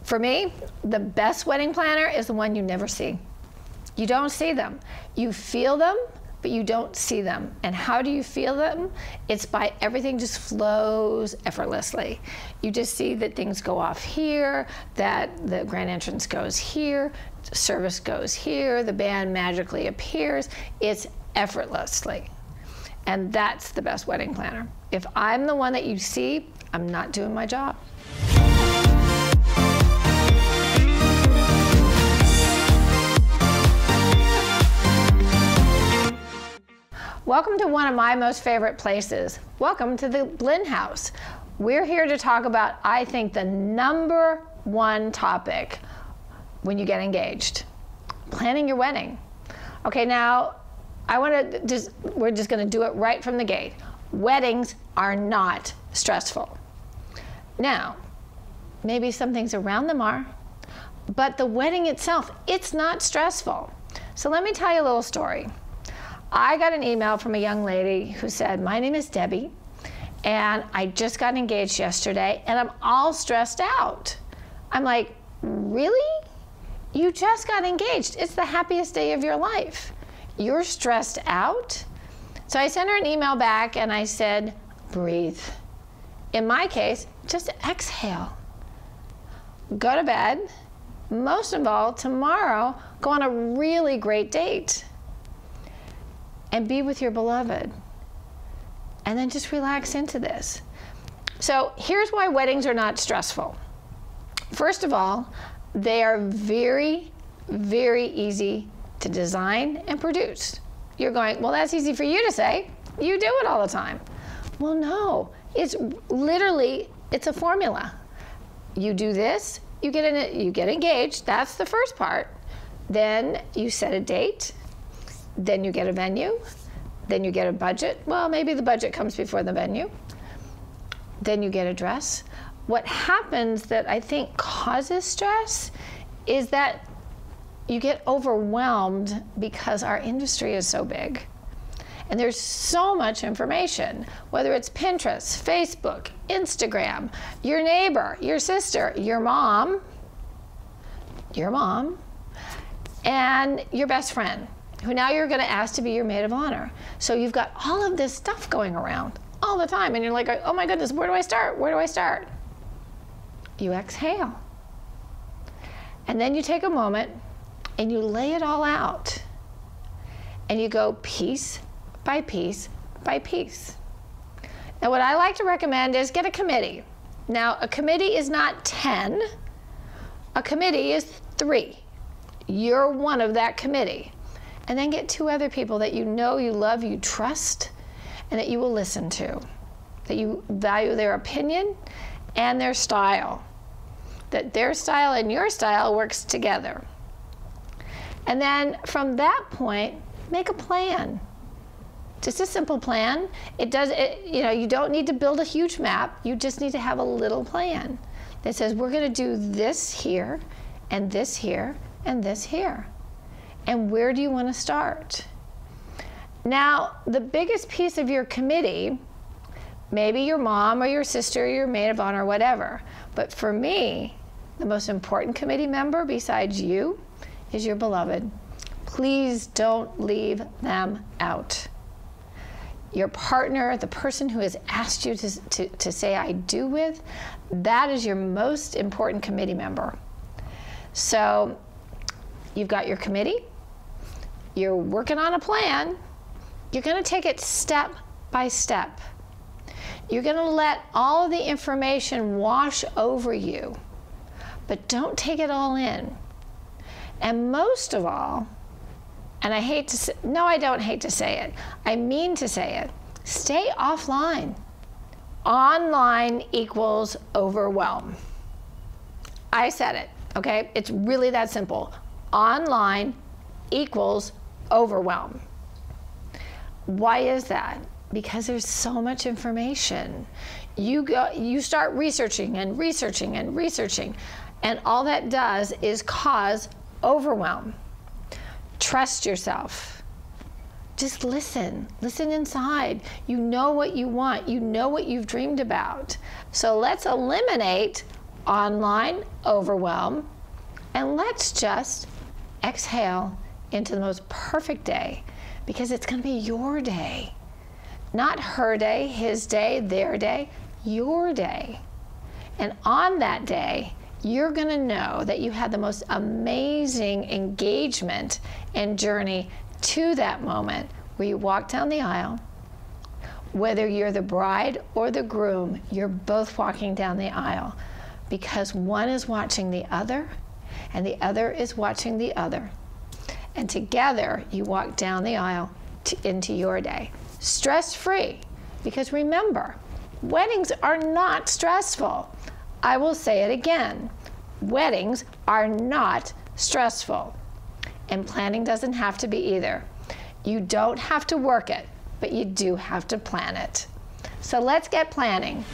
For me, the best wedding planner is the one you never see. You don't see them. You feel them, but you don't see them. And how do you feel them? It's by everything just flows effortlessly. You just see that things go off here, that the grand entrance goes here, service goes here, the band magically appears. It's effortlessly. And that's the best wedding planner. If I'm the one that you see, I'm not doing my job. Welcome to one of my most favorite places. Welcome to the Blinn House. We're here to talk about, I think, the #1 topic when you get engaged: planning your wedding. Okay, now we're just going to do it right from the gate. Weddings are not stressful. Now, maybe some things around them are, but the wedding itself, it's not stressful. So let me tell you a little story. I got an email from a young lady who said, "My name is Debbie, and I just got engaged yesterday, and I'm all stressed out." I'm like, "Really? You just got engaged. It's the happiest day of your life. You're stressed out?" So I sent her an email back, and I said, "Breathe. In my case, just exhale. Go to bed. Most of all, tomorrow, go on a really great date. And be with your beloved. And then just relax into this." So here's why weddings are not stressful. First of all, they are very, very easy to design and produce. You're going, "Well, that's easy for you to say. You do it all the time." Well, no, it's literally, it's a formula. You do this, you get engaged, that's the first part. Then you set a date. Then you get a venue, then you get a budget. Well, maybe the budget comes before the venue. Then you get a dress. What happens that I think causes stress is that you get overwhelmed because our industry is so big. And there's so much information, whether it's Pinterest, Facebook, Instagram, your neighbor, your sister, your mom, and your best friend, who now you're going to ask to be your maid of honor. So you've got all of this stuff going around all the time, and you're like, "Oh my goodness, where do I start? Where do I start?" You exhale. And then you take a moment and you lay it all out. And you go piece by piece by piece. Now what I like to recommend is get a committee. Now a committee is not 10. A committee is 3. You're one of that committee. And then get 2 other people that you know, you love, you trust, and that you will listen to, that you value their opinion and their style, that their style and your style works together. And then from that point, make a plan. Just a simple plan. You don't need to build a huge map. You just need to have a little plan that says, we're going to do this here, and this here, and this here. And where do you want to start? Now, the biggest piece of your committee, maybe your mom or your sister or your maid of honor, whatever. But for me, the most important committee member besides you is your beloved. Please don't leave them out. Your partner, the person who has asked you to say "I do" with, that is your most important committee member. So you've got your committee. You're working on a plan. You're going to take it step by step. You're going to let all of the information wash over you, but don't take it all in. And most of all, and I hate to say, no, I don't hate to say it. I mean to say it. Stay offline. Online equals overwhelm. I said it, okay? It's really that simple. Online equals overwhelm. Why is that? Because there's so much information. You start researching and researching and researching, and all that does is cause overwhelm. Trust yourself. Just listen. Listen inside. You know what you want. You know what you've dreamed about. So let's eliminate online overwhelm, and let's just exhale into the most perfect day, because it's going to be your day. Not her day, his day, their day, your day. And on that day, you're going to know that you had the most amazing engagement and journey to that moment where you walk down the aisle. Whether you're the bride or the groom, you're both walking down the aisle, because one is watching the other and the other is watching the other. And together you walk down the aisle into your day. Stress-free, because remember, weddings are not stressful. I will say it again. Weddings are not stressful. And planning doesn't have to be either. You don't have to work it, but you do have to plan it. So let's get planning.